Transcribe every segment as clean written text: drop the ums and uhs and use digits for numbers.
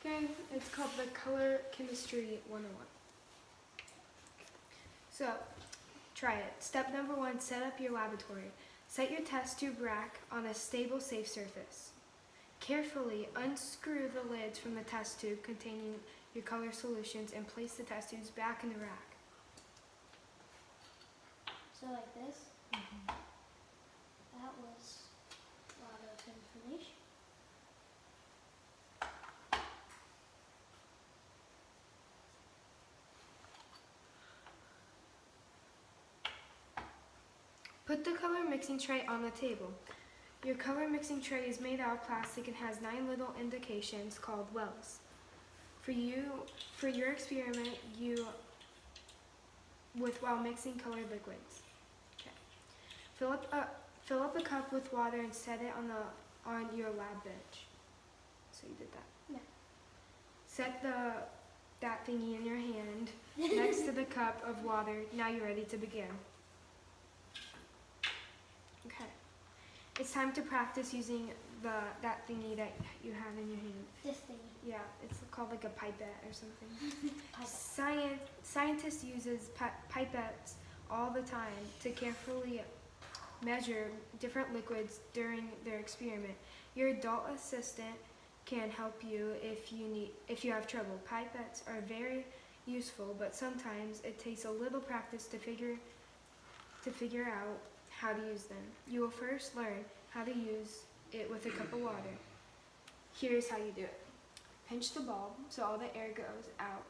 Okay, it's called the Color Chemistry 101. So, try it. Step number 1, set up your laboratory. Set your test tube rack on a stable, safe surface. Carefully unscrew the lids from the test tube containing your color solutions and place the test tubes back in the rack. So like this? That was a lot of information. Put the color mixing tray on the table. Your color mixing tray is made out of plastic and has 9 little indications called wells. For your experiment, while mixing colored liquids. Okay. Fill up a cup with water and set it on your lab bench. So you did that. Yeah. Set that thingy in your hand next to the cup of water. Now you're ready to begin. Okay. It's time to practice using that thingy that you have in your hand. This thing. Yeah, it's called like a pipette or something. Scientists uses pipettes all the time to carefully measure different liquids during their experiment. Your adult assistant can help you if you have trouble. Pipettes are very useful, but sometimes it takes a little practice to figure out how to use them. You will first learn how to use it with a cup of water. Here's how you do it. Pinch the bulb so all the air goes out.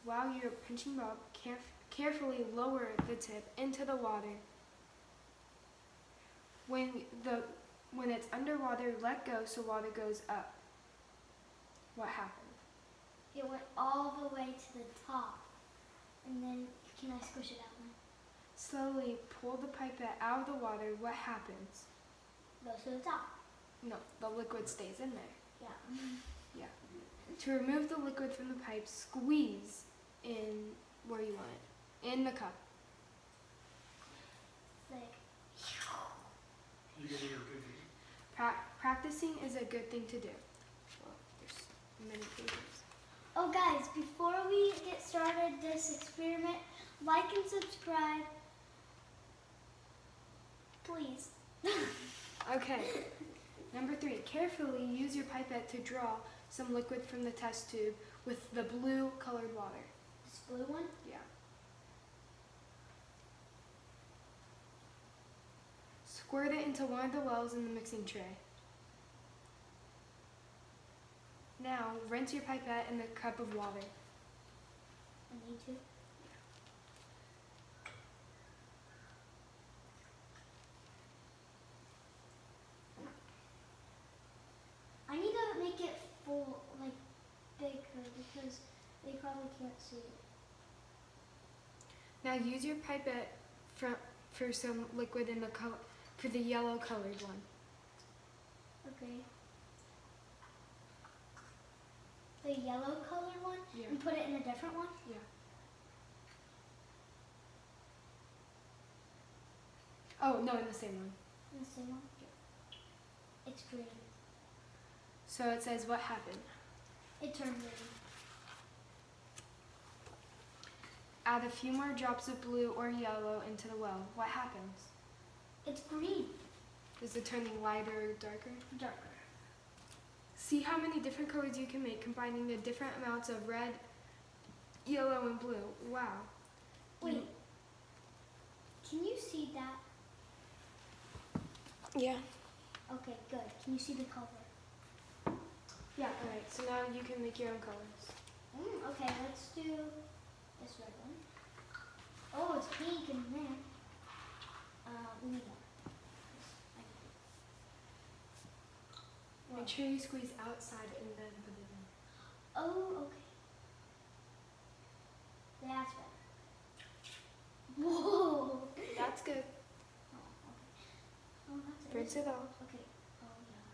While you're pinching the bulb, carefully lower the tip into the water. When it's underwater, let go so water goes up. What happened? It went all the way to the top. And then, can I squish it out now? Slowly pull the pipette out of the water. What happens? Goes to the top. No, the liquid stays in there. Yeah. Yeah. To remove the liquid from the pipe, squeeze in where you want it. In the cup. Like. You get your good. Practicing is a good thing to do. Well, there's many pages. Oh guys, before we get started this experiment, like and subscribe. Please. Okay. Number 3, carefully use your pipette to draw some liquid from the test tube with the blue colored water. This blue one? Yeah. Squirt it into one of the wells in the mixing tray. Now, rinse your pipette in the cup of water. I need to. I need to make it full, like bigger, because they probably can't see it. Now use your pipette for some liquid in for the yellow colored one. Okay. The yellow colored one? Yeah. And put it in a different one? Yeah. Oh, no, in the same one. In the same one? Yeah. It's green. So it says what happened. It turned green. Add a few more drops of blue or yellow into the well. What happens? It's green. Is it turning lighter or darker? Darker. See how many different colors you can make combining the different amounts of red, yellow, and blue. Wow. Wait. Can you see that? Yeah. Okay, good. Can you see the color? Yeah, alright. So now you can make your own colors. Okay, let's do this red one. Oh, it's pink in there. We need more. Make sure you squeeze outside and then put it in. Oh, okay. That's better. Whoa! That's good. Oh, okay. Oh, that's it. Rinse it off. Okay. Oh, yeah.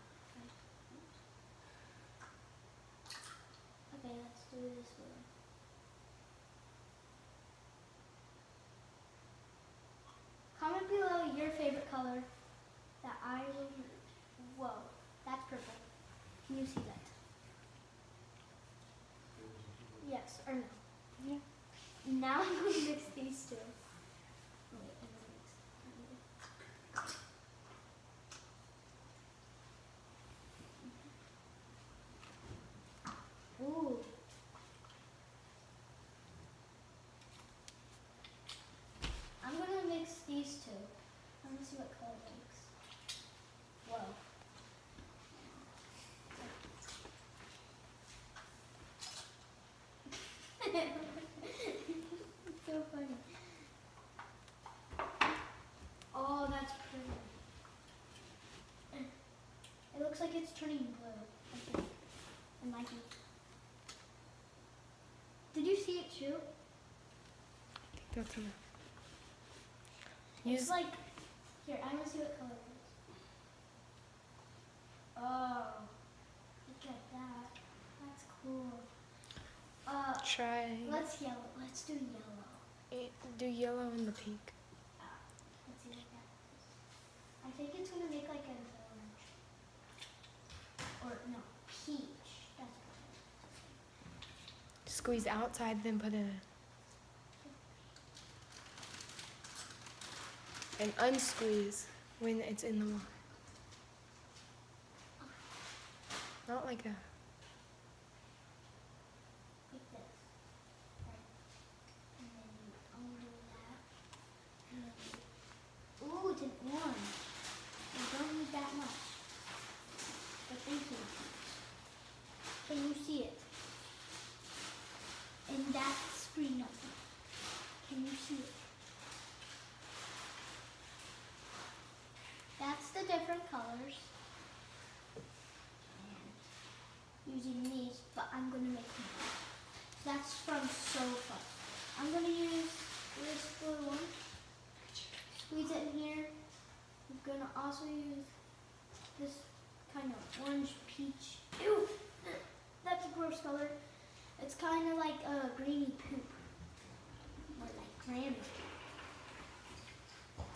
Okay, let's do this one. Comment below your favorite color that I will use. Whoa, that's purple. Can you see that? now I'm going to mix these two. Wait, I'm gonna mix. Ooh. I'm gonna mix these two. I'm gonna see what color it makes. Whoa. It's so funny. Oh, that's pretty. It looks like it's turning blue. I think. It might be. Did you see it too? That's enough. It's like, here, I want to see what color it is. Oh, look at that. That's cool. Try. Let's yellow. Let's do yellow. Do yellow and the pink. Let's see what that is. I think it's going to make like an orange. Or, no, peach. That's what Squeeze outside, then put it in. And unsqueeze when it's in the water. Not like that. like this. Right. And then you undo that. And then ooh, it's an orange. You don't need that much. But thank you. Can you see it? And that's green up. Can you see it? That's the different colors. And using these, but I'm going to make more. That's from Sofa. I'm going to use this blue one. Squeeze it in here. I'm going to also use this kind of orange peach. Ew! That's a gross color. It's kind of like a greeny poop. Or like clammy.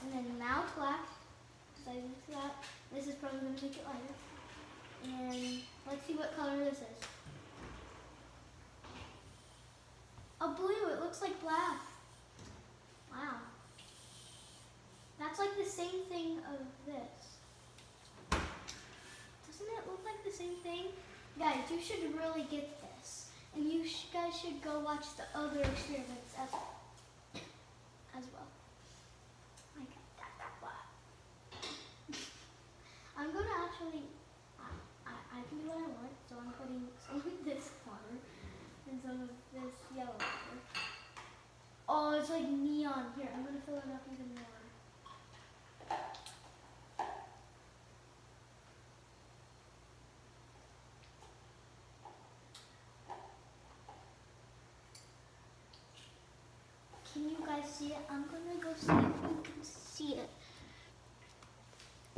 And then now it's black. So I use that. This is probably going to make it lighter. And let's see what color this is. A blue. It looks like black. Wow. That's like the same thing of this. Doesn't it look like the same thing? Guys, you should really get this. And you guys should go watch the other experiments as well. Like that black. I'm going to actually, I can do what I want. So I'm putting some of this water and some of this yellow water. Oh, it's like neon. Here, I'm going to fill it up even more. Can you guys see it? I'm going to go see if you can see it.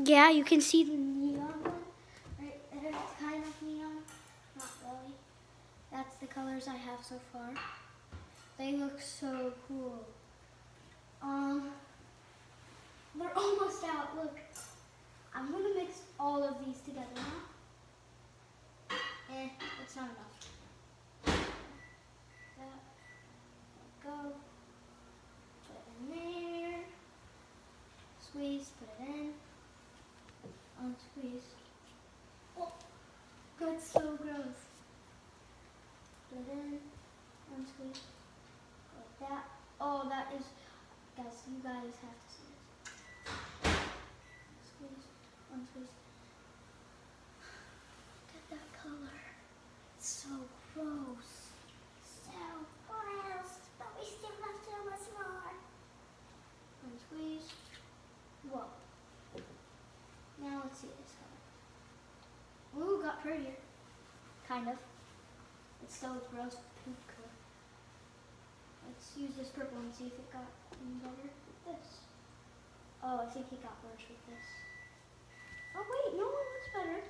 Yeah, you can see the neon one. Right there, it's kind of neon. Not really. That's the colors I have so far. They look so cool. They're almost out. Look. I'm going to mix all of these together now. It's not enough. That. Go. Put it in there. Squeeze. Put it in. Unsqueeze. Oh, that's so gross. Put it in. Unsqueeze. Like that. Oh, that is, guys, you guys have to see this. Squeeze. Unsqueeze. Look at that color. It's so gross. So gross. But we still have so much more. Unsqueeze. Whoa. Now let's see this color. Ooh, got prettier. Kind of. It's still a gross pink color. Let's use this purple and see if it got any better with this. Oh, I think it got worse with this. Oh wait, no, it looks better.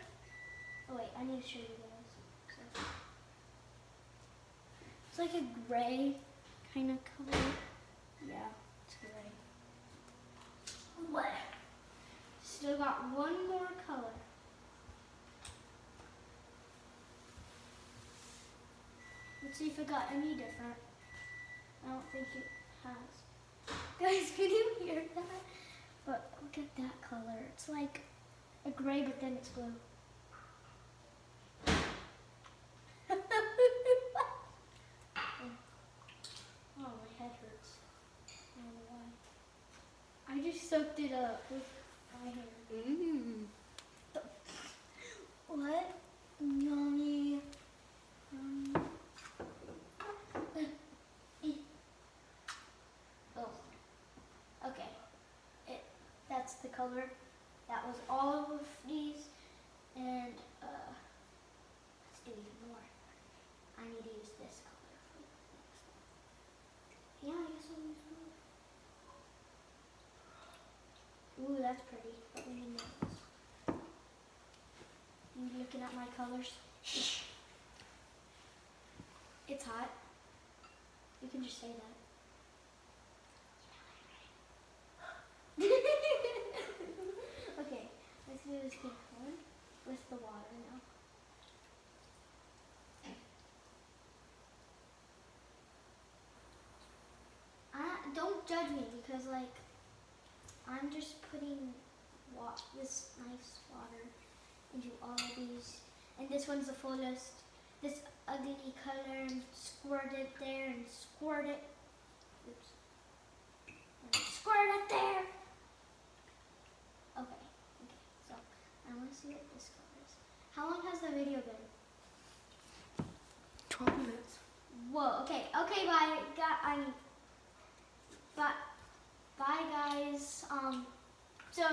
Oh wait, I need to show you guys. So, it's like a gray kind of color. Yeah, it's gray. What? Still got one more color. Let's see if it got any different. I don't think it has. Guys, can you hear that? But look at that color. It's like a gray, but then it's blue. Oh, my head hurts. I don't know why. I just soaked it up with my hair. Mmm. What? Yummy. Oh. Okay. That's the color. That was all of these. And let's do even more. I need to use this color for the next one. Yeah, I guess I'll use more. Ooh, that's pretty. But we need nails. You looking at my colors? It's hot. You can just say that. Okay, let's do this pink one with the water now. Don't judge me because like I'm just putting this nice water into all of these, and this one's the fullest. This ugly color, and squirt it there and squirt it. Oops. And squirt it there. Okay. So I want to see what this color is. How long has the video been? 12 minutes. Whoa. Okay. Okay. Bye. Bye, guys. So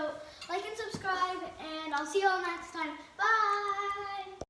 like and subscribe, and I'll see you all next time. Bye.